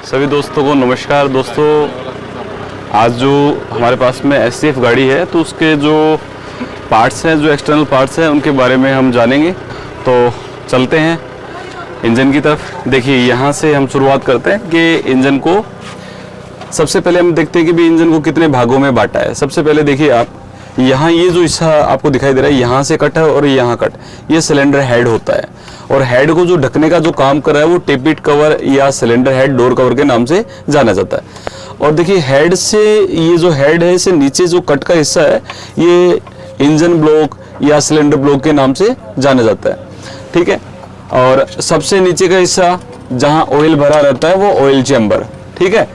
सभी दोस्तों को नमस्कार। दोस्तों, आज जो हमारे पास में एससीएफ गाड़ी है तो उसके जो पार्ट्स हैं, जो एक्सटर्नल पार्ट्स हैं, उनके बारे में हम जानेंगे। तो चलते हैं इंजन की तरफ। देखिए, यहाँ से हम शुरुआत करते हैं कि इंजन को सबसे पहले हम देखते हैं कि भी इंजन को कितने भागों में बांटा है। सबसे पहले देखिए आप, यहाँ ये जो हिस्सा आपको दिखाई दे रहा है, यहाँ से कट है और यहाँ कट, ये सिलेंडर हेड होता है। और हेड को जो ढकने का जो काम कर रहा है वो टेपिट कवर या सिलेंडर हेड डोर कवर के नाम से जाना जाता है। और देखिए, हेड से ये जो हेड है, इससे नीचे जो कट का हिस्सा है, ये इंजन ब्लॉक या सिलेंडर ब्लॉक के नाम से जाना जाता है। ठीक है। और सबसे नीचे का हिस्सा जहाँ ऑयल भरा रहता है वो ऑयल चैम्बर। ठीक है।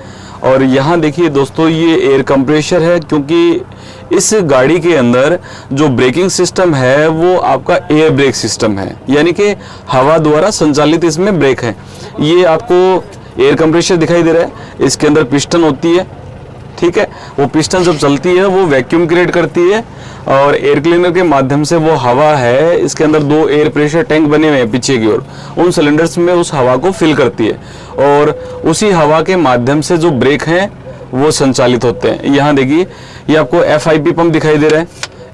और यहाँ देखिए दोस्तों, ये एयर कंप्रेशर है, क्योंकि इस गाड़ी के अंदर जो ब्रेकिंग सिस्टम है वो आपका एयर ब्रेक सिस्टम है, यानी कि हवा द्वारा संचालित इसमें ब्रेक है। ये आपको एयर कंप्रेशर दिखाई दे रहा है, इसके अंदर पिस्टन होती है। ठीक है। वो पिस्टन जब चलती है वो वैक्यूम क्रिएट करती है और एयर क्लीनर के माध्यम से वो हवा है, इसके अंदर दो एयर प्रेशर टैंक बने हुए हैं पीछे की ओर, उन सिलेंडर्स में उस हवा को फिल करती है और उसी हवा के माध्यम से जो ब्रेक हैं वो संचालित होते हैं। यहाँ देखिए, ये आपको FIP पंप दिखाई दे रहा है,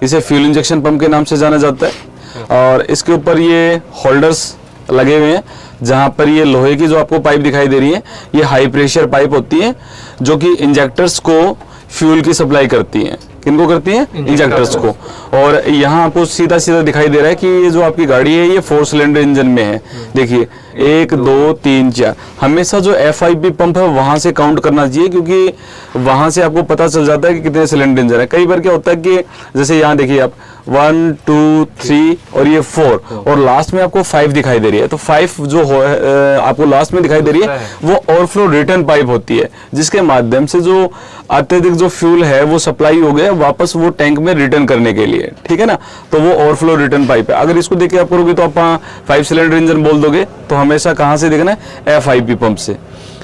इसे फ्यूल इंजेक्शन पंप के नाम से जाना जाता है। और इसके ऊपर ये होल्डर्स लगे हुए हैं, जहाँ पर ये लोहे की जो आपको पाइप दिखाई दे रही है, ये हाई प्रेशर पाइप होती है जो कि इंजेक्टर्स को फ्यूल की सप्लाई करती हैं। किनको करती हैं? इंजेक्टर्स को। और यहाँ आपको सीधा सीधा दिखाई दे रहा है कि ये जो आपकी गाड़ी है ये 4 सिलेंडर इंजन में है। देखिए, 1 2 3 4, हमेशा जो FIP पंप है वहां से काउंट करना चाहिए, क्योंकि वहां से आपको पता चल जाता है कि कितने सिलेंडर इंजन है। कई बार क्या होता है कि जैसे यहाँ देखिए आप 1 2 3 और ये 4 और लास्ट में आपको 5 दिखाई दे रही है। तो 5 जो आपको लास्ट में दिखाई दे रही है वो ओवरफ्लो रिटर्न पाइप होती है, जिसके माध्यम से जो अत्यधिक जो फ्यूल है वो सप्लाई हो गया वापस वो टैंक में रिटर्न करने के लिए। ठीक है ना। तो वो ओवरफ्लो रिटर्न पाइप है। अगर इसको देख के आप करोगे तो आप 5 सिलेंडर इंजन बोल दोगे, तो हमेशा कहाँ से देखना है? FIP पंप से।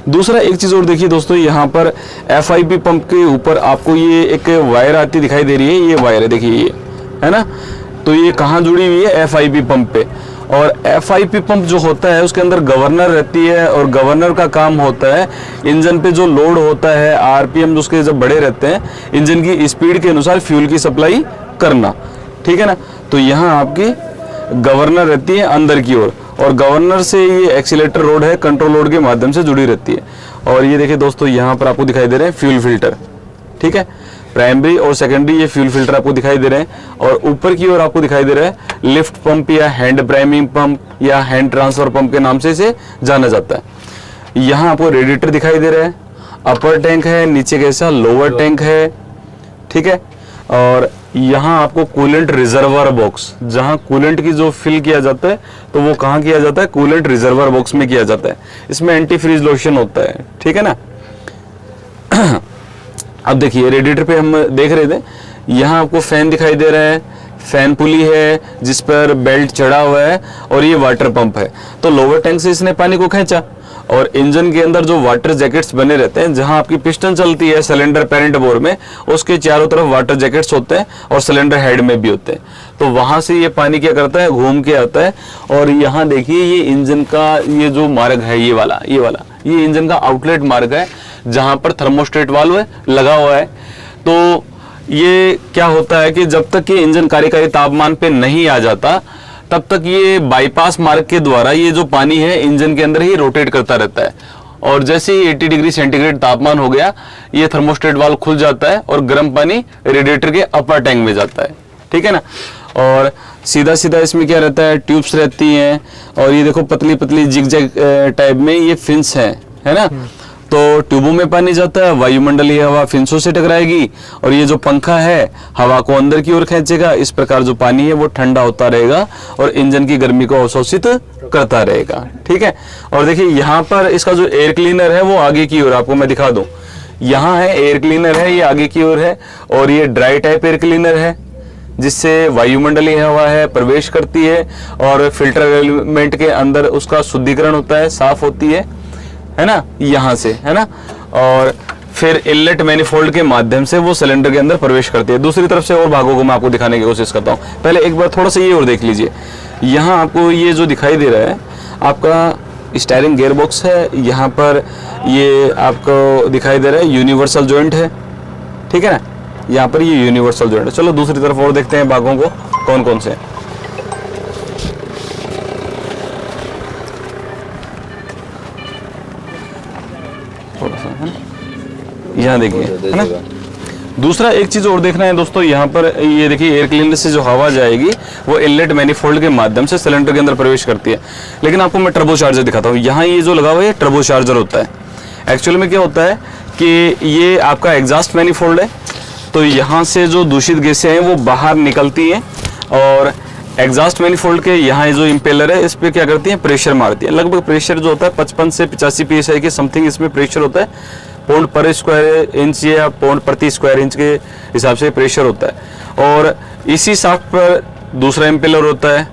दूसरा एक चीज और देखिए दोस्तों, यहाँ पर FIP पंप के ऊपर आपको ये एक वायर आती दिखाई दे रही है। ये वायर है, देखिए, ये है ना। तो ये कहाँ जुड़ी हुई है? FIP पंप पे। और FIP पंप जो होता है उसके अंदर गवर्नर रहती है और गवर्नर का काम होता है इंजन पे जो लोड होता है, RPM उसके जब बड़े रहते हैं, इंजन की स्पीड के अनुसार फ्यूल की सप्लाई करना। ठीक है ना। तो यहाँ आपकी गवर्नर रहती है अंदर की ओर, और गवर्नर से ये एक्सीलेटर रोड है, कंट्रोल रोड के माध्यम से जुड़ी रहती है। और ये देखिए दोस्तों, यहाँ पर आपको दिखाई दे रहे हैं फ्यूल फिल्टर। ठीक है। प्राइमरी और सेकेंडरी ये फ्यूल फिल्टर आपको दिखाई दे रहे हैं। और ऊपर की ओर आपको दिखाई दे रहा है लिफ्ट पंप या हैंड प्राइमिंग पंप या हैंड ट्रांसफर पंप के नाम से इसे जाना जाता है। यहाँ आपको रेडिएटर दिखाई दे रहा है, अपर टैंक है, नीचे कैसा लोअर टैंक है। ठीक है। और यहाँ आपको कूलेंट रिजर्वर बॉक्स, जहाँ कूलेंट की जो फिल किया जाता है तो वो कहाँ किया जाता है? कूलेंट रिजर्वर बॉक्स में किया जाता है। इसमें एंटी फ्रीज लोशन होता है। ठीक है ना। अब देखिए, रेडिएटर पे हम देख रहे थे, यहाँ आपको फैन दिखाई दे रहा है, फैन पुली है जिस पर बेल्ट चढ़ा हुआ है, और ये वाटर पंप है। तो लोअर टैंक से इसने पानी को खींचा और इंजन के अंदर जो वाटर जैकेट्स बने रहते हैं, जहां आपकी पिस्टन चलती है सिलेंडर पेरेंट बोर में, उसके चारों तरफ वाटर जैकेट्स होते हैं और सिलेंडर हेड में भी होते हैं। तो वहां से ये पानी क्या करता है? घूम के आता है। और यहाँ देखिए, ये इंजन का ये जो मार्ग है, ये वाला ये इंजन का आउटलेट मार्ग है, जहां पर थर्मोस्टेट वाल्व लगा हुआ है। तो ये क्या होता है कि जब तक ये इंजन कार्यकारी तापमान पे नहीं आ जाता, तब तक ये बाईपास मार्ग के द्वारा ये जो पानी है इंजन के अंदर ही रोटेट करता रहता है। और जैसे ही 80 डिग्री सेंटीग्रेड तापमान हो गया, ये थर्मोस्टेट वाल्व खुल जाता है और गर्म पानी रेडिएटर के अपर टैंक में जाता है। ठीक है ना। और सीधा सीधा इसमें क्या रहता है? ट्यूब्स रहती हैं, और ये देखो पतली पतली जिगजैग टाइप में ये फिन्स है ना। तो ट्यूबों में पानी जाता है, वायुमंडलीय हवा फिंसों से टकराएगी, और ये जो पंखा है हवा को अंदर की ओर खींचेगा। इस प्रकार जो पानी है वो ठंडा होता रहेगा और इंजन की गर्मी को अवशोषित करता रहेगा। ठीक है। और देखिए, यहाँ पर इसका जो एयर क्लीनर है वो आगे की ओर, आपको मैं दिखा दूं, यहाँ है एयर क्लीनर है, ये आगे की ओर है। और ये ड्राई टाइप एयर क्लीनर है, जिससे वायुमंडलीय हवा है प्रवेश करती है और फिल्टर एलिमेंट के अंदर उसका शुद्धिकरण होता है, साफ होती है ना, यहाँ से, है ना। और फिर इनलेट मैनिफोल्ड के माध्यम से वो सिलेंडर के अंदर प्रवेश करती है। दूसरी तरफ से और भागों को मैं आपको दिखाने की कोशिश करता हूँ। पहले एक बार थोड़ा सा ये और देख लीजिए। यहाँ आपको ये जो दिखाई दे रहा है आपका स्टीयरिंग गियर बॉक्स है, यहाँ पर ये आपको दिखाई दे रहा है यूनिवर्सल जॉइंट है, ठीक है ना, यहाँ पर ये यूनिवर्सल जॉइंट है। चलो दूसरी तरफ और देखते हैं भागों को कौन कौन से हैं। थोड़ा सा है ना, यहाँ देखिए है ना। दूसरा एक चीज और देखना है दोस्तों, यहाँ पर ये देखिए एयर क्लीनर से जो हवा जाएगी वो इनलेट मैनिफोल्ड के माध्यम से सिलेंडर के अंदर प्रवेश करती है। लेकिन आपको मैं टर्बो चार्जर दिखाता हूँ। यहाँ ये जो लगा हुआ है टर्बो चार्जर होता है। एक्चुअल में क्या होता है कि ये आपका एग्जॉस्ट मैनिफोल्ड है, तो यहाँ से जो दूषित गैसें हैं वो बाहर निकलती हैं और एग्जॉस्ट मैनिफोल्ड के यहाँ जो इम्पेलर है इस पर क्या करती है, प्रेशर मारती है। लगभग प्रेशर जो होता है 55 से 85 PSI के समथिंग इसमें प्रेशर होता है। पाउंड पर स्क्वायर इंच या पाउंड प्रति स्क्वायर इंच के हिसाब से प्रेशर होता है। और इसी शाफ्ट पर दूसरा इम्पेलर होता है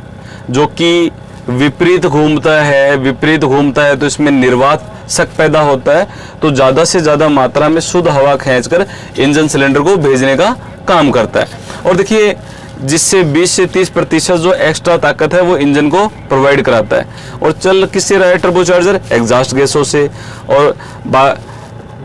जो कि विपरीत घूमता है तो इसमें निर्वात शक पैदा होता है, तो ज़्यादा से ज़्यादा मात्रा में शुद्ध हवा खींचकर इंजन सिलेंडर को भेजने का काम करता है। और देखिए जिससे 20 से 30% जो एक्स्ट्रा ताकत है वो इंजन को प्रोवाइड कराता है। और चल किससे रहा है टर्बो चार्जर, एग्जॉस्ट गैसों से, और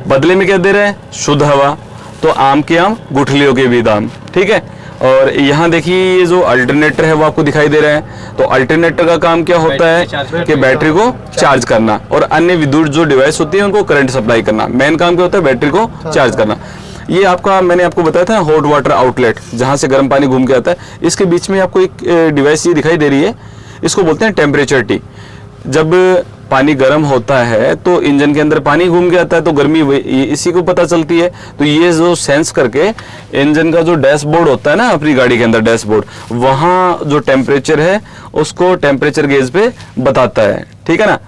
बदले में क्या दे रहे हैं, शुद्ध हवा। तो आम के आम गुठलियों के भी दाम, ठीक है। और यहाँ देखिए ये जो अल्टरनेटर है वो आपको दिखाई दे रहा है। तो अल्टरनेटर का काम क्या होता है कि बैटरी को चार्ज करना और अन्य विद्युत जो डिवाइस होती है उनको करंट सप्लाई करना। मेन काम क्या होता है, बैटरी को चार्ज करना। ये आपका मैंने आपको बताया था हॉट वाटर आउटलेट, जहाँ से गर्म पानी घूम के आता है। इसके बीच में आपको एक डिवाइस ये दिखाई दे रही है, इसको बोलते हैं टेम्परेचर टी। जब पानी गर्म होता है तो इंजन के अंदर पानी घूम के आता है, तो गर्मी इसी को पता चलती है। तो ये जो सेंस करके इंजन का जो डैशबोर्ड होता है ना अपनी गाड़ी के अंदर डैशबोर्ड, वहाँ जो टेम्परेचर है उसको टेम्परेचर गेज पे बताता है, ठीक है ना।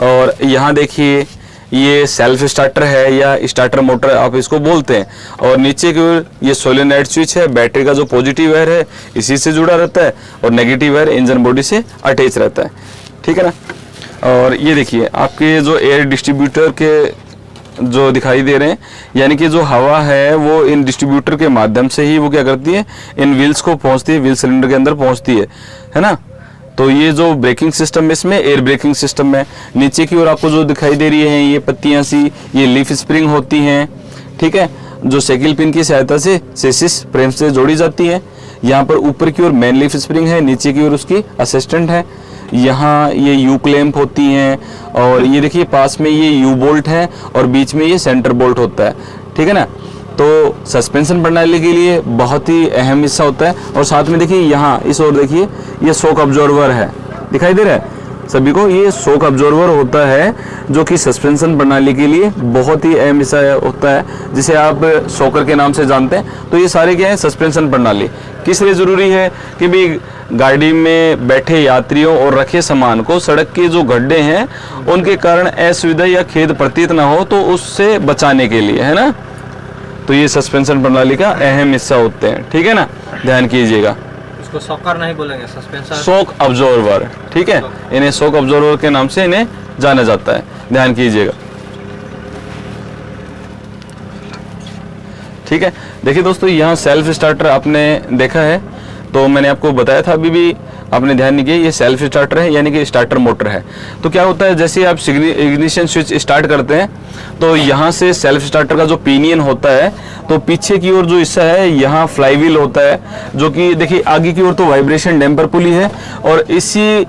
और यहाँ देखिए ये सेल्फ स्टार्टर है या स्टार्टर मोटर आप इसको बोलते हैं। और नीचे की ओर ये सोलेनोइड स्विच है, बैटरी का जो पॉजिटिव वायर है इसी से जुड़ा रहता है और नेगेटिव वायर इंजन बॉडी से अटैच रहता है, ठीक है ना। और ये देखिए आपके जो एयर डिस्ट्रीब्यूटर के जो दिखाई दे रहे हैं, यानी कि जो हवा है वो इन डिस्ट्रीब्यूटर के माध्यम से ही वो क्या करती है, इन व्हील्स को पहुंचती है, व्हील सिलेंडर के अंदर पहुंचती है ना। तो ये जो ब्रेकिंग सिस्टम है इसमें एयर ब्रेकिंग सिस्टम है। नीचे की ओर आपको जो दिखाई दे रही है ये पत्तियां सी, ये लीफ स्प्रिंग होती हैं, ठीक है, जो साइकिल पिन की सहायता से चेसिस फ्रेम से जोड़ी जाती है। यहाँ पर ऊपर की ओर मेन लीफ स्प्रिंग है, नीचे की ओर उसकी असिस्टेंट है। यहाँ ये यू क्लैंप होती हैं और ये देखिए पास में ये यू बोल्ट है और बीच में ये सेंटर बोल्ट होता है, ठीक है ना। तो सस्पेंशन प्रणाली के लिए बहुत ही अहम हिस्सा होता है। और साथ में देखिए यहाँ इस ओर देखिए ये शॉक अब्जॉर्वर है, दिखाई दे रहा है सभी को। ये शॉक अब्जॉर्वर होता है जो कि सस्पेंशन प्रणाली के लिए बहुत ही अहम हिस्सा होता है, जिसे आप शॉकर के नाम से जानते हैं। तो ये सारे क्या है, सस्पेंशन प्रणाली किस लिए जरूरी है कि भी गाड़ी में बैठे यात्रियों और रखे सामान को सड़क के जो गड्ढे हैं उनके कारण असुविधा या खेद प्रतीत ना हो, तो उससे बचाने के लिए, है ना। तो ये सस्पेंशन प्रणाली का अहम हिस्सा होते हैं, ठीक है ना, ध्यान कीजिएगा। इसको शॉकर नहीं बोलेंगे, सस्पेंशन शॉक अब्जॉर्वर, ठीक है, इन्हें शॉक अब्जॉर्वर के नाम से इन्हें जाना जाता है, ध्यान कीजिएगा, ठीक है। देखिए दोस्तों यहाँ सेल्फ स्टार्टर आपने देखा है, तो मैंने आपको बताया था, अभी भी आपने ध्यान नहीं किया, ये सेल्फ स्टार्टर है यानी कि स्टार्टर मोटर है। तो क्या होता है, जैसे आप इग्निशन स्विच स्टार्ट करते हैं तो यहाँ से सेल्फ स्टार्टर का जो पिनियन होता है, तो पीछे की ओर जो हिस्सा है यहाँ फ्लाईव्हील होता है, जो कि देखिए आगे की ओर तो वाइब्रेशन डैम्पर पुली है और इसी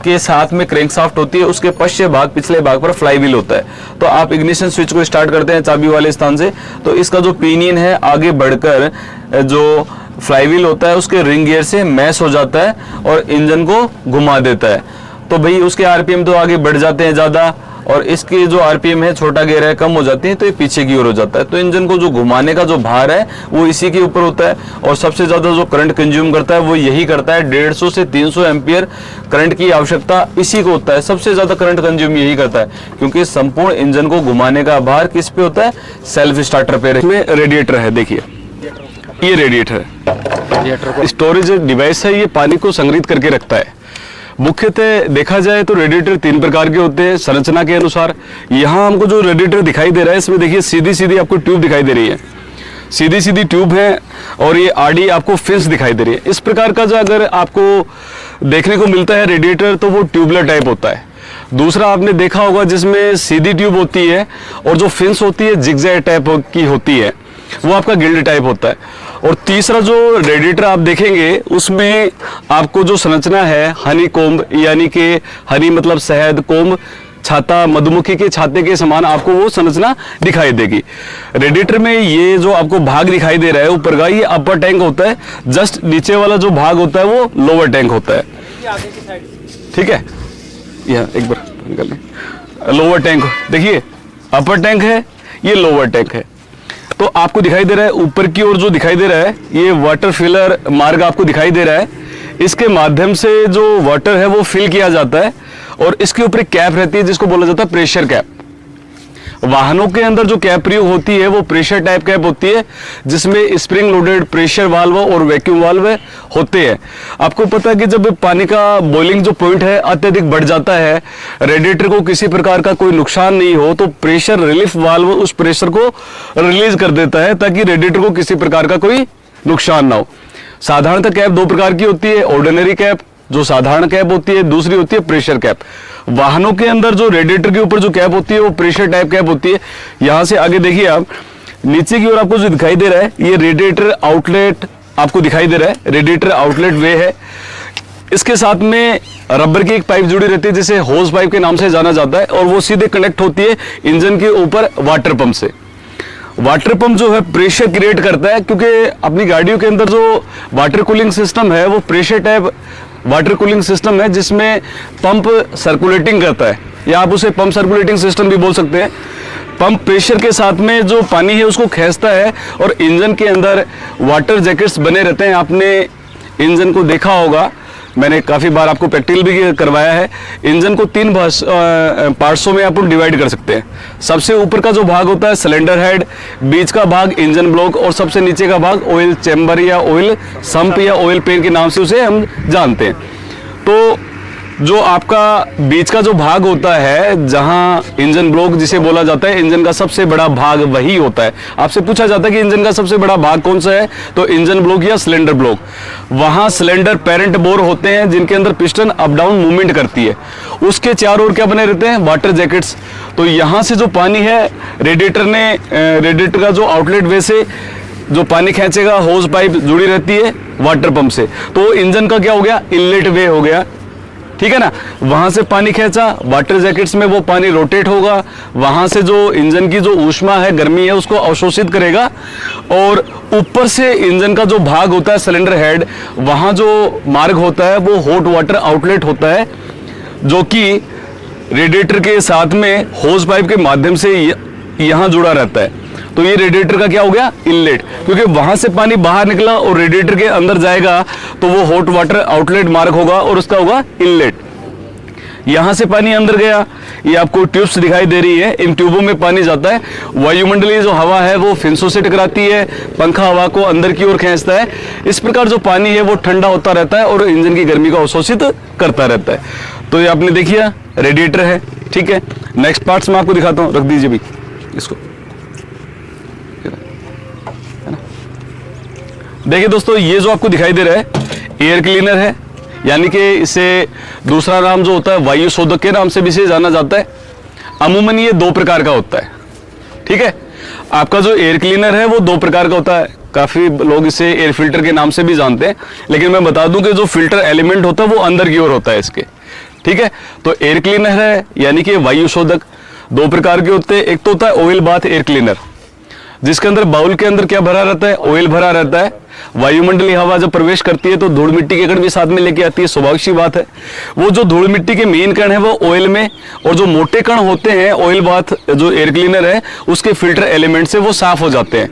के साथ में क्रैंकशाफ्ट होती है, उसके पश्चिम भाग पिछले भाग पर फ्लाईव्हील होता है। तो आप इग्निशन स्विच को स्टार्ट करते हैं चाबी वाले स्थान से, तो इसका जो पिनियन है आगे बढ़कर जो फ्लाईव्हील होता है उसके रिंग गियर से मैश हो जाता है और इंजन को घुमा देता है। तो भाई उसके आरपीएम तो आगे बढ़ जाते हैं ज़्यादा और इसके जो आरपीएम है छोटा गियर है कम हो जाती है, तो ये पीछे की ओर हो जाता है। तो इंजन को जो घुमाने का जो भार है वो इसी के ऊपर होता है और सबसे ज़्यादा जो करंट कंज्यूम करता है वो यही करता है। 150 से 300 एम्पियर करंट की आवश्यकता इसी को होता है, सबसे ज़्यादा करंट कंज्यूम यही करता है, क्योंकि संपूर्ण इंजन को घुमाने का भार किस पे होता है, सेल्फ स्टार्टर पे। इसमें रेडिएटर है, देखिए ये रेडिएटर स्टोरेज डिवाइस है, ये पानी को संग्रहित करके रखता है। मुख्यतः देखा जाए तो रेडिएटर 3 प्रकार के होते हैं संरचना के अनुसार। यहाँ हमको जो रेडिएटर दिखाई दे रहा है इसमें देखिए सीधी सीधी आपको ट्यूब दिखाई दे रही है, सीधी सीधी ट्यूब है और ये आड़ी आपको फिन्स दिखाई दे रही है। इस प्रकार का जो अगर आपको देखने को मिलता है रेडिएटर तो वो ट्यूबलर टाइप होता है। दूसरा आपने देखा होगा जिसमें सीधी ट्यूब होती है और जो फिन्स होती है जिगजैग टाइप की होती है, वो आपका गिल्ड टाइप होता है। और तीसरा जो रेडिएटर आप देखेंगे उसमें आपको जो संरचना है हनी कोम्ब, यानी कि हनी मतलब शहद, कोम्ब छाता, मधुमक्खी के छाते के समान आपको वो संरचना दिखाई देगी। रेडिएटर में ये जो आपको भाग दिखाई दे रहा है ऊपर का, ये अपर टैंक होता है। जस्ट नीचे वाला जो भाग होता है वो लोअर टैंक होता है। ठीक है, यह एक बार निकाल लें। लोअर टैंक देखिए, अपर टैंक है, ये लोअर टैंक है। तो आपको दिखाई दे रहा है ऊपर की ओर जो दिखाई दे रहा है, ये वाटर फिलर मार्ग आपको दिखाई दे रहा है। इसके माध्यम से जो वाटर है वो फिल किया जाता है और इसके ऊपर एक कैप रहती है जिसको बोला जाता है प्रेशर कैप। वाहनों के अंदर जो कैप प्रयोग होती है वो प्रेशर टाइप कैप होती है, जिसमें स्प्रिंग लोडेड प्रेशर वाल्व और वैक्यूम वाल्व होते हैं। आपको पता है कि जब पानी का बॉइलिंग जो पॉइंट है अत्यधिक बढ़ जाता है, रेडिएटर को किसी प्रकार का कोई नुकसान नहीं हो, तो प्रेशर रिलीफ वाल्व उस प्रेशर को रिलीज कर देता है ताकि रेडिएटर को किसी प्रकार का कोई नुकसान ना हो। साधारणतः कैप दो प्रकार की होती है, ऑर्डिनरी कैप जो साधारण कैप होती है, दूसरी होती है प्रेशर कैप। वाहनों के अंदर जो रेडिएटर के ऊपर जो कैप होती है वो प्रेशर टाइप कैप होती है। यहां से आगे देखिए आप, नीचे की ओर आपको जो दिखाई दे रहा है ये रेडिएटर आउटलेट आपको दिखाई दे रहा है, रेडिएटर आउटलेट वे है। इसके साथ में रबर की एक पाइप जुड़ी रहती है जिसे होज पाइप के नाम से जाना जाता है और वो सीधे कनेक्ट होती है इंजन के ऊपर वाटर पंप से। वाटर पंप जो है प्रेशर क्रिएट करता है, क्योंकि अपनी गाड़ियों के अंदर जो वाटर कूलिंग सिस्टम है वो pressure type water cooling system है, जिसमें पंप सर्कुलेटिंग करता है, या आप उसे पंप सर्कुलेटिंग सिस्टम भी बोल सकते हैं। पंप प्रेशर के साथ में जो पानी है उसको खींचता है और इंजन के अंदर वाटर जैकेट्स बने रहते हैं। आपने इंजन को देखा होगा, मैंने काफ़ी बार आपको प्रैक्टिकल भी करवाया है। इंजन को तीन पार्ट्सों में आप डिवाइड कर सकते हैं। सबसे ऊपर का जो भाग होता है सिलेंडर हेड, बीच का भाग इंजन ब्लॉक और सबसे नीचे का भाग ऑयल चैम्बर या ऑयल संप या ऑयल पेन के नाम से उसे हम जानते हैं। तो जो आपका बीच का जो भाग होता है, जहां इंजन ब्लॉक जिसे बोला जाता है, इंजन का सबसे बड़ा भाग वही होता है। आपसे पूछा जाता है कि इंजन का सबसे बड़ा भाग कौन सा है, तो इंजन ब्लॉक या सिलेंडर ब्लॉक। वहां सिलेंडर पेरेंट बोर होते हैं जिनके अंदर पिस्टन अप डाउन मूवमेंट करती है। उसके चारों ओर क्या बने रहते हैं, वाटर जैकेट्स। तो यहां से जो पानी है रेडिएटर का जो आउटलेट वे से जो पानी खींचेगा, होज पाइप जुड़ी रहती है वाटर पंप से, तो इंजन का क्या हो गया, इनलेट वे हो गया। ठीक है ना, वहां से पानी खींचा, वाटर जैकेट्स में वो पानी रोटेट होगा, वहां से जो इंजन की जो ऊष्मा है, गर्मी है, उसको अवशोषित करेगा और ऊपर से इंजन का जो भाग होता है सिलेंडर हेड, वहां जो मार्ग होता है वो हॉट वाटर आउटलेट होता है, जो कि रेडिएटर के साथ में होज पाइप के माध्यम से यहां जुड़ा रहता है। तो ये रेडिएटर का क्या हो गया, इनलेट, क्योंकि वहां से पानी बाहर निकला और रेडिएटर के अंदर जाएगा तो वो हॉट वाटर आउटलेट मार्ग होगा और उसका होगा इनलेट। यहां से पानी अंदर गया, ये आपको ट्यूब्स दिखाई दे रही है, इन ट्यूबों में पानी जाता है। वायुमंडलीय जो हवा है वो फिंसों से टकराती है, पंखा हवा को अंदर की ओर खींचता है। इस प्रकार जो पानी है वो ठंडा होता रहता है और इंजन की गर्मी को अवशोषित करता रहता है। तो ये आपने देखिए रेडिएटर है। ठीक है, नेक्स्ट पार्ट्स में आपको दिखाता हूँ, रख दीजिए भी इसको। देखिए दोस्तों, ये जो आपको दिखाई दे रहा है एयर क्लीनर है, यानी कि इसे दूसरा नाम जो होता है वायु शोधक के नाम से भी इसे जाना जाता है। अमूमन ये दो प्रकार का होता है। ठीक है, आपका जो एयर क्लीनर है वो दो प्रकार का होता है। काफ़ी लोग इसे एयर फिल्टर के नाम से भी जानते हैं, लेकिन मैं बता दूं कि जो फिल्टर एलिमेंट होता है वो अंदर की ओर होता है इसके। ठीक है, तो एयर क्लीनर है यानी कि वायु शोधक दो प्रकार के होते हैं। एक तो होता है ऑयल बाथ एयर क्लीनर, जिसके अंदर बाउल के अंदर क्या भरा रहता है, ऑयल भरा रहता है। वायुमंडलीय हवा जब प्रवेश करती है तो धूल मिट्टी के कण भी साथ में लेके आती है, स्वाभाविक सी बात है। वो जो धूल मिट्टी के मेन कण है वो ऑयल में, और जो मोटे कण होते हैं ऑयल बाथ जो एयर क्लीनर है उसके फिल्टर एलिमेंट से वो साफ हो जाते हैं,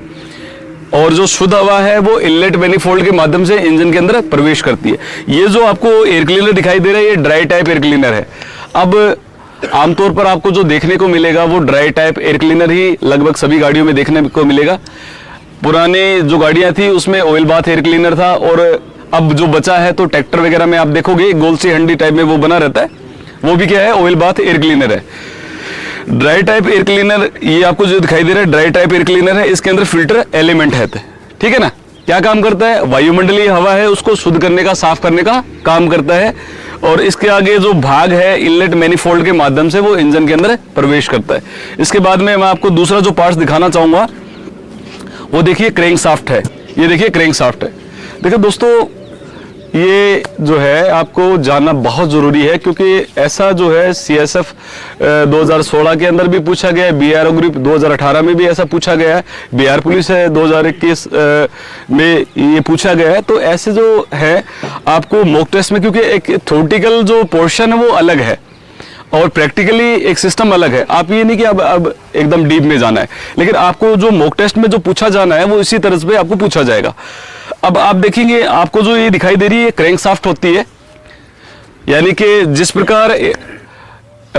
और जो शुद्ध हवा है वो इनलेट मैनिफोल्ड के माध्यम से इंजन के अंदर प्रवेश करती है। ये जो आपको एयर क्लीनर दिखाई दे रहा है ये ड्राई टाइप एयर क्लीनर है। अब आमतौर पर आपको जो देखने को मिलेगा वो ड्राई टाइप एयर क्लीनर ही लगभग सभी गाड़ियों में देखने को मिलेगा। पुराने जो गाड़ियां थी उसमें ऑयल बाथ एयर क्लीनर था, और अब जो बचा है तो ट्रैक्टर वगैरह में आप देखोगे गोल सी हंडी टाइप में वो बना रहता है, वो भी क्या है, ऑयल बाथ एयर क्लीनर है। ड्राई टाइप एयर क्लीनर ये आपको जो दिखाई दे रहा है ड्राई टाइप एयर क्लीनर है, इसके अंदर फिल्टर एलिमेंट है। ठीक है ना, क्या काम करता है, वायुमंडलीय हवा है उसको शुद्ध करने का, साफ करने का काम करता है। और इसके आगे जो भाग है इनलेट मैनिफोल्ड के माध्यम से वो इंजन के अंदर प्रवेश करता है। इसके बाद में मैं आपको दूसरा जो पार्ट्स दिखाना चाहूंगा वो देखिए क्रैंक शाफ्ट है। ये देखिए क्रैंक शाफ्ट है। देखिए दोस्तों, ये जो है आपको जानना बहुत जरूरी है, क्योंकि ऐसा जो है CSF 2016 के अंदर भी पूछा गया है, BRO ग्रुप 2018 में भी ऐसा पूछा गया है, बिहार पुलिस है 2021 में ये पूछा गया है। तो ऐसे जो है आपको मॉक टेस्ट में, क्योंकि एक थ्योरेटिकल जो पोर्शन है वो अलग है और प्रैक्टिकली एक सिस्टम अलग है। आप ये नहीं कि अब एकदम डीप में जाना है, लेकिन आपको जो मॉक टेस्ट में जो पूछा जाना है वो इसी तरह से आपको पूछा जाएगा। अब आप देखेंगे, आपको जो ये दिखाई दे रही है क्रैंक शाफ्ट होती है, यानी कि जिस प्रकार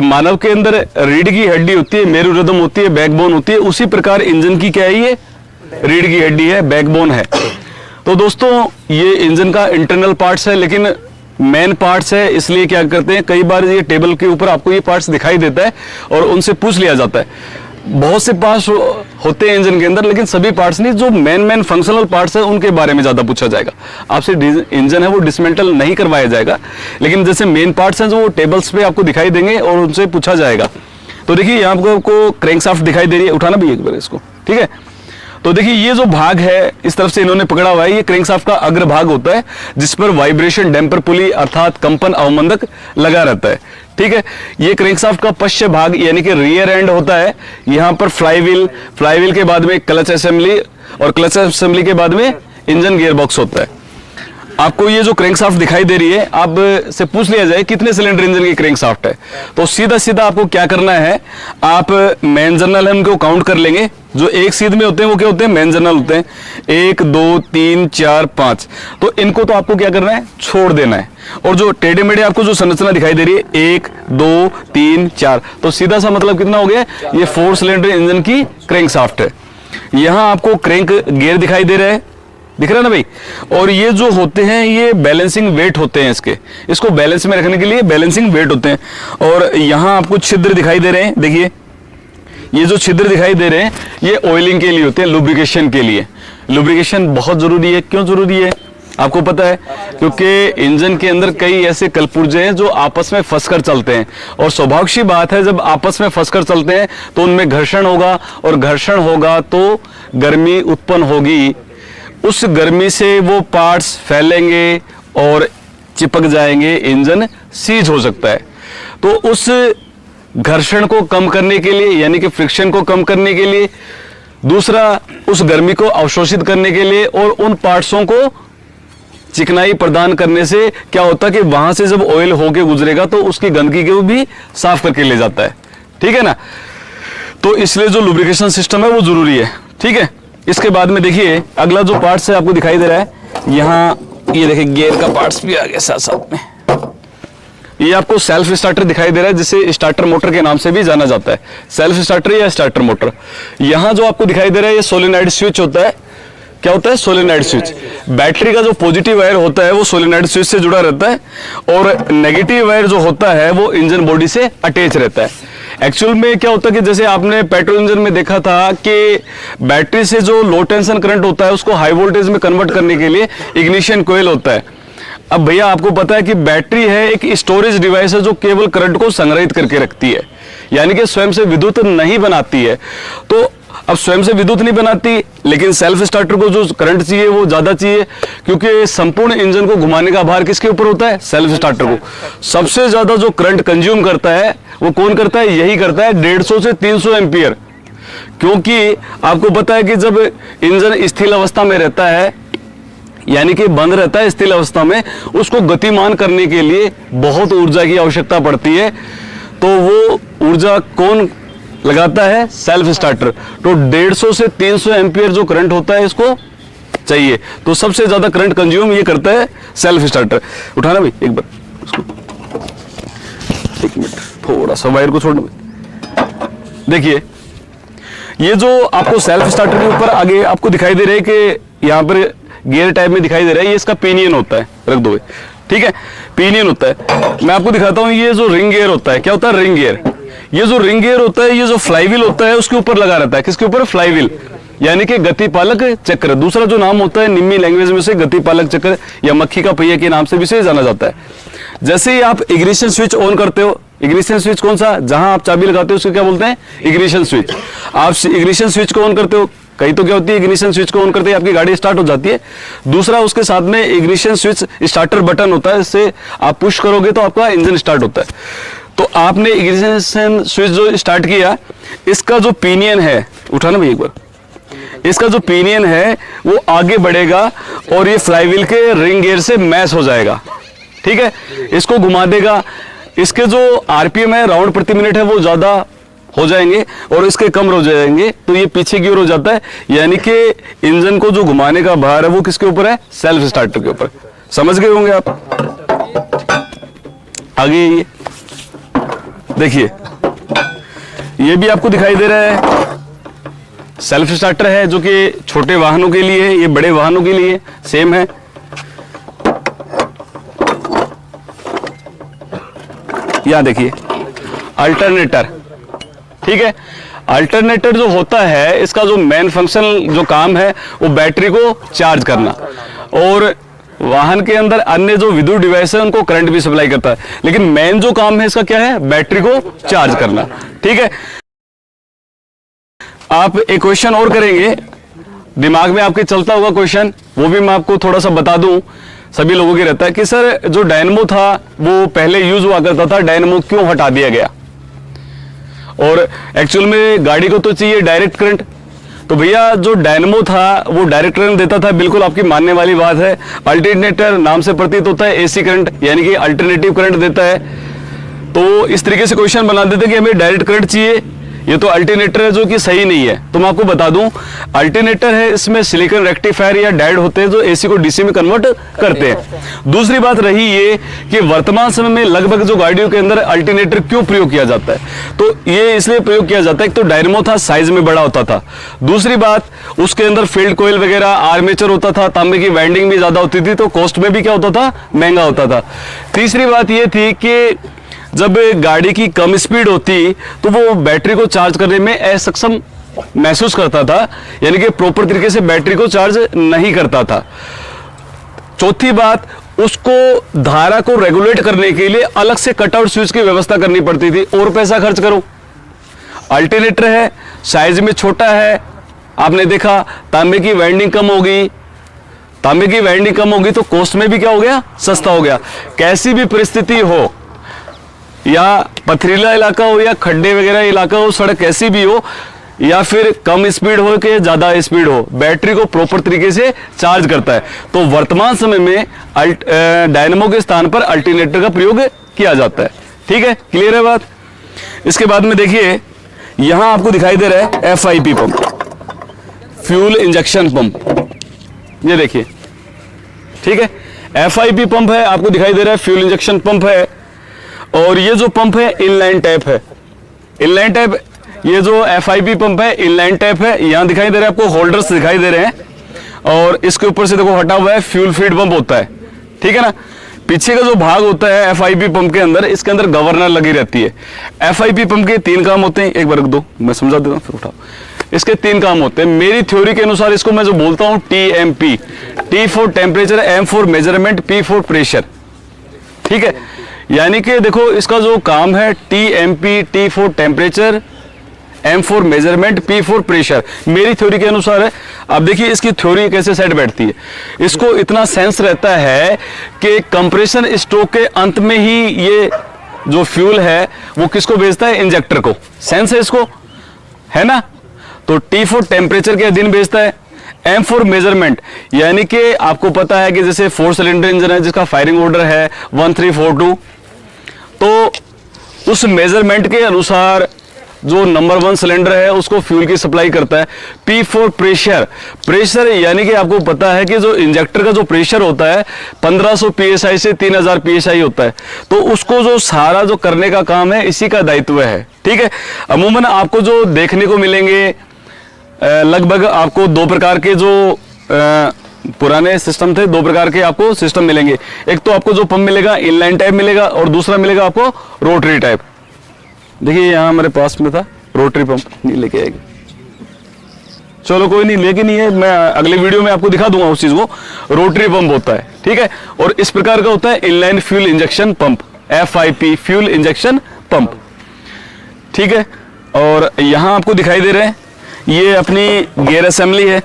मानव के अंदर रीढ़ की हड्डी होती है, मेरुरदम होती है, बैकबोन होती है, उसी प्रकार इंजन की क्या है, ये रीढ़ की हड्डी है, बैकबोन है। तो दोस्तों ये इंजन का इंटरनल पार्ट्स है, लेकिन मेन पार्ट्स है, इसलिए क्या करते हैं, कई बार ये टेबल के ऊपर आपको ये पार्ट्स दिखाई देता है और उनसे पूछ लिया जाता है। बहुत से पार्ट्स होते हैं इंजन के अंदर, लेकिन सभी पार्ट्स नहीं, जो मेन फंक्शनल पार्ट्स है उनके बारे में ज्यादा पूछा जाएगा। आपसे इंजन है वो डिसमेंटल नहीं करवाया जाएगा, लेकिन जैसे मेन पार्ट्स हैं जो टेबल्स पे आपको दिखाई देंगे और उनसे पूछा जाएगा। तो देखिए यहाँ आपको क्रैंक शाफ्ट दिखाई दे रही है, उठाना भी एक बार इसको, ठीक है। तो देखिए ये जो भाग है इस तरफ से इन्होंने पकड़ा हुआ है, ये क्रैंक शाफ्ट का अग्र भाग होता है, जिस पर वाइब्रेशन डैम्पर पुली अर्थात कंपन अवमंदक लगा रहता है, ठीक है। ये क्रैंक शाफ्ट का पश्च भाग यानी कि रियर एंड होता है। यहाँ पर फ्लाईव्हील के बाद में क्लच असेंबली और क्लच असेंबली के बाद में इंजन गियर बॉक्स होता है। आपको ये जो क्रैंक शाफ्ट दिखाई दे रही है, आप से पूछ लिया जाए कितने सिलेंडर इंजन की क्रैंक शाफ्ट है, तो सीधा सीधा आपको क्या करना है, आप मेन जर्नल है उनको काउंट कर लेंगे। जो एक सीध में होते हैं वो क्या होते हैं, मेन जर्नल होते हैं, 1 2 3 4 5। तो इनको तो आपको क्या करना है, छोड़ देना है। और जो टेढ़े मेढ़े आपको जो संरचना दिखाई दे रही है 1 2 3 4, तो सीधा सा मतलब कितना हो गया, ये 4 सिलेंडर इंजन की क्रैंक शाफ्ट है। यहाँ आपको क्रैंक गियर दिखाई दे रहा है, दिख रहा है ना भाई। और ये जो होते हैं ये बैलेंसिंग वेट होते हैं, इसको बैलेंस में रखने के लिए बैलेंसिंग वेट होते हैं। और यहाँ आपको छिद्र दिखाई दे रहे हैं, देखिए ये जो छिद्र दिखाई दे रहे हैं ये ऑयलिंग के लिए होते हैं, लुब्रिकेशन के लिए। लुब्रिकेशन बहुत जरूरी है। क्यों जरूरी है आपको पता है, क्योंकि इंजन के अंदर कई ऐसे कलपुर्जे हैं जो आपस में फंसकर चलते हैं, और स्वाभाविक सी बात है जब आपस में फंसकर चलते हैं तो उनमें घर्षण होगा, और घर्षण होगा तो गर्मी उत्पन्न होगी। उस गर्मी से वो पार्ट्स फैलेंगे और चिपक जाएंगे, इंजन सीज हो सकता है। तो उस घर्षण को कम करने के लिए, यानी कि फ्रिक्शन को कम करने के लिए, दूसरा उस गर्मी को अवशोषित करने के लिए, और उन पार्ट्सों को चिकनाई प्रदान करने से क्या होता है कि वहां से जब ऑयल होके गुजरेगा तो उसकी गंदगी को भी साफ करके ले जाता है, ठीक है ना। तो इसलिए जो लुब्रिकेशन सिस्टम है वो जरूरी है, ठीक है। इसके बाद में देखिए अगला जो पार्ट्स है आपको दिखाई दे रहा है, यहाँ ये देखिए गियर का पार्ट्स भी आ गया साथ साथ में। ये आपको सेल्फ स्टार्टर दिखाई दे रहा है, जिसे स्टार्टर मोटर के नाम से भी जाना जाता है, सेल्फ स्टार्टर या स्टार्टर मोटर। यहाँ जो आपको दिखाई दे रहा है ये सोलेनॉइड स्विच होता है। क्या होता है, सोलेनॉइड स्विच। बैटरी का जो पॉजिटिव वायर होता है वो सोलेनॉइड स्विच से जुड़ा रहता है, और नेगेटिव वायर जो होता है वो इंजन बॉडी से अटैच रहता है। एक्चुअल में क्या होता है कि जैसे आपने पेट्रोल इंजन में देखा था कि बैटरी से जो लो टेंशन करंट होता है उसको हाई वोल्टेज में कन्वर्ट करने के लिए इग्निशन कोयल होता है। अब भैया आपको पता है कि बैटरी है एक स्टोरेज डिवाइस है जो केवल करंट को संग्रहित करके रखती है, यानी कि स्वयं से विद्युत नहीं बनाती है। तो अब स्वयं से विद्युत नहीं बनाती, लेकिन सेल्फ स्टार्टर को जो करंट चाहिए वो ज्यादा चाहिए, क्योंकि संपूर्ण इंजन को घुमाने का भार किसके ऊपर होता है, सेल्फ स्टार्टर को। सबसे ज्यादा जो करंट कंज्यूम करता है वो कौन करता है, यही करता है 150 से 300 एम्पियर। क्योंकि आपको पता है कि जब इंजन स्थिर अवस्था में रहता है, यानी कि बंद रहता है स्थिर अवस्था में, उसको गतिमान करने के लिए बहुत ऊर्जा की आवश्यकता पड़ती है। तो वो ऊर्जा कौन लगाता है, सेल्फ स्टार्टर। तो 150 से 300 एम्पियर जो करंट होता है इसको चाहिए, तो सबसे ज्यादा करंट कंज्यूम ये करता है सेल्फ स्टार्टर। उठाना भाई एक बार उसको, एक मिनट थोड़ा सा वायर को छोड़ना। देखिए ये जो आपको सेल्फ स्टार्टर के ऊपर आगे आपको दिखाई दे रहा है कि यहाँ पर गियर टाइप में दिखाई दे रहा है, ये इसका पिनियन होता है, रख दो, ठीक है, पिनियन होता है। मैं आपको दिखाता हूँ, ये जो रिंग गियर होता है, क्या होता है, रिंग गियर। ये जो रिंग गियर होता है, ये जो फ्लाईव्हील होता है उसके ऊपर लगा रहता है, किसके ऊपर, फ्लाईव्हील, यानी कि गतिपालक चक्र। दूसरा जो नाम होता है निम्मी लैंग्वेज में से गतिपालक चक्र या मक्खी का पहिया के नाम से भी से जाना जाता है। जैसे ही आप इग्निशन स्विच ऑन करते हो, इग्निशन स्विच कौन सा, जहां आप चाबी लगाते हो उसको क्या बोलते हैं, इग्निशन स्विच। आप इग्निशन स्विच को ऑन करते हो, कहीं तो क्या होती है, इग्निशन स्विच को ऑन करते ही आपकी गाड़ी स्टार्ट हो जाती है। दूसरा उसके साथ में इग्निशन स्विच स्टार्टर बटन होता है, इससे आप पुश करोगे तो आपका इंजन स्टार्ट होता है। तो आपने इग्निशन स्विच जो स्टार्ट किया, इसका जो पिनियन है, उठाना भाई एक बार, इसका जो पिनियन है वो आगे बढ़ेगा और ये फ्लाईव्हील के रिंग गियर से मैश हो जाएगा। ठीक है, इसको घुमा देगा। इसके जो आरपीएम है, राउंड प्रति मिनट है, वो ज्यादा हो जाएंगे और इसके कम हो जाएंगे, तो ये पीछे की ओर हो जाता है। यानी कि इंजन को जो घुमाने का भार है वो किसके ऊपर है, सेल्फ स्टार्टर के ऊपर। समझ गए होंगे आप। आगे ये देखिए, ये भी आपको दिखाई दे रहा है, सेल्फ स्टार्टर है, जो कि छोटे वाहनों के लिए है, ये बड़े वाहनों के लिए सेम है। यहां देखिए अल्टरनेटर। ठीक है, अल्टरनेटर जो होता है, इसका जो मेन फंक्शन जो काम है वो बैटरी को चार्ज करना, और वाहन के अंदर अन्य जो विद्युत डिवाइस है उनको करंट भी सप्लाई करता है, लेकिन मेन जो काम है इसका क्या है, बैटरी को चार्ज करना। ठीक है, आप एक क्वेश्चन और करेंगे, दिमाग में आपके चलता होगा क्वेश्चन, वो भी मैं आपको थोड़ा सा बता दूं, सभी लोगों के रहता है कि सर जो डायनेमो था वो पहले यूज हुआ करता था, डायनेमो क्यों हटा दिया गया, और एक्चुअल में गाड़ी को तो चाहिए डायरेक्ट करंट। तो भैया जो डायनेमो था वो डायरेक्ट करंट देता था, बिल्कुल आपकी मानने वाली बात है। अल्टरनेटर नाम से प्रतीत होता है एसी करंट, यानी कि अल्टरनेटिव करंट देता है। तो इस तरीके से क्वेश्चन बना देते कि हमें डायरेक्ट करंट चाहिए, ये तो अल्टरनेटर है जो कि सही नहीं है। तो मैं आपको बता दूं, अल्टरनेटर है, इसमें सिलिकॉन रेक्टिफायर या डायोड होते हैं जो एसी को डीसी में कन्वर्ट करते हैं। दूसरी बात रही ये कि वर्तमान समय में लगभग जो गाड़ियों के अंदर अल्टरनेटर क्यों प्रयोग किया जाता है, तो ये इसलिए प्रयोग किया जाता है कि तो डायनेमो था, साइज में बड़ा होता था। दूसरी बात, उसके अंदर फील्ड कोयल वगैरह, आर्मेचर होता था, तांबे की वाइंडिंग भी ज्यादा होती थी, तो कॉस्ट में भी क्या होता था, महंगा होता था। तीसरी बात ये थी कि जब गाड़ी की कम स्पीड होती तो वो बैटरी को चार्ज करने में असक्षम महसूस करता था, यानी कि प्रॉपर तरीके से बैटरी को चार्ज नहीं करता था। चौथी बात, उसको धारा को रेगुलेट करने के लिए अलग से कटआउट स्विच की व्यवस्था करनी पड़ती थी, और पैसा खर्च करो। अल्टरनेटर है, साइज में छोटा है, आपने देखा तांबे की वाइंडिंग कम होगी, तांबे की वाइंडिंग कम होगी तो कॉस्ट में भी क्या हो गया, सस्ता हो गया। कैसी भी परिस्थिति हो, या पथरीला इलाका हो या खड्डे वगैरह इलाका हो, सड़क कैसी भी हो, या फिर कम स्पीड हो कि ज्यादा स्पीड हो, बैटरी को प्रॉपर तरीके से चार्ज करता है। तो वर्तमान समय में डायनेमो के स्थान पर अल्टरनेटर का प्रयोग किया जाता है। ठीक है, क्लियर है बात। इसके बाद में देखिए, यहां आपको दिखाई दे रहा है FIP pump, fuel injection pump, ये देखिए। ठीक है, FIP पंप है, आपको दिखाई दे रहा है फ्यूल इंजेक्शन पंप है। और ये जो पंप है इनलाइन टैप है, इनलाइन टैप, ये जो FIP पंप है इनलाइन टैप है। यहां दिखाई दे रहा है आपको, होल्डर्स दिखाई दे रहे हैं, और इसके ऊपर से देखो हटा हुआ है फ्यूल फीड पंप होता है। ठीक है ना, पीछे का जो भाग होता है FIP पंप के अंदर, इसके अंदर गवर्नर लगी रहती है। FIP पंप के 3 काम होते हैं, एक बार रख दो मैं समझा देता हूं, फिर उठाओ। इसके 3 काम होते हैं मेरी थ्योरी के अनुसार, इसको मैं जो बोलता हूं TMP, T for temperature, M for measurement, P for pressure. ठीक है, यानी कि देखो इसका जो काम है TMP, T for temperature, M for measurement, P for pressure, मेरी थ्योरी के अनुसार है। अब देखिए इसकी थ्योरी कैसे सेट बैठती है। इसको इतना सेंस रहता है कि कंप्रेशन स्ट्रोक के अंत में ही ये जो फ्यूल है वो किसको भेजता है, इंजेक्टर को। सेंस है इसको, है ना। तो T फॉर टेम्परेचर के अधीन भेजता है, M फॉर मेजरमेंट, यानी कि आपको पता है कि जैसे 4 सिलेंडर इंजन है जिसका फायरिंग ऑर्डर है 1342, तो उस मेजरमेंट के अनुसार जो नंबर 1 सिलेंडर है उसको फ्यूल की सप्लाई करता है। P फॉर प्रेशर, प्रेशर यानी कि आपको पता है कि जो इंजेक्टर का जो प्रेशर होता है 1500 PSI से 3000 PSI होता है, तो उसको जो सारा जो करने का काम है इसी का दायित्व है। ठीक है, अमूमन आपको जो देखने को मिलेंगे, लगभग आपको 2 प्रकार के जो पुराने सिस्टम थे, 2 प्रकार के आपको सिस्टम मिलेंगे। एक तो आपको जो पंप मिलेगा इनलाइन टाइप मिलेगा, और दूसरा मिलेगा आपको रोटरी टाइप। देखिए यहां हमारे पास में था रोटरी पंप, नहीं लेके आएगी, चलो कोई नहीं, लेके नहीं है, मैं अगले वीडियो में आपको दिखा दूंगा उस चीज को। रोटरी पंप होता है, ठीक ठीक है। और इस प्रकार का होता है inline fuel injection pump, FIP fuel injection pump, ठीक है। और यहां आपको दिखाई दे रहे हैं ये अपनी गियर असेंबली है,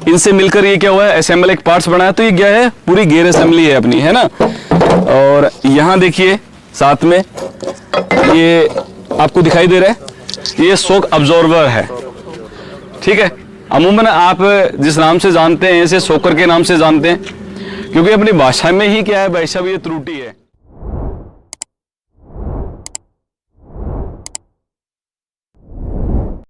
इनसे मिलकर ये क्या हुआ है, असेंबल एक पार्ट्स बनाया, तो ये क्या है, पूरी गियर असेंबली है अपनी, है ना। और यहां देखिए साथ में ये आपको दिखाई दे रहा है, ये शॉक अब्जॉर्बर है, ठीक है। अमूमन आप जिस नाम से जानते हैं इसे शॉकर के नाम से जानते हैं, क्योंकि अपनी भाषा में ही क्या है भाई साहब ये त्रुटि है।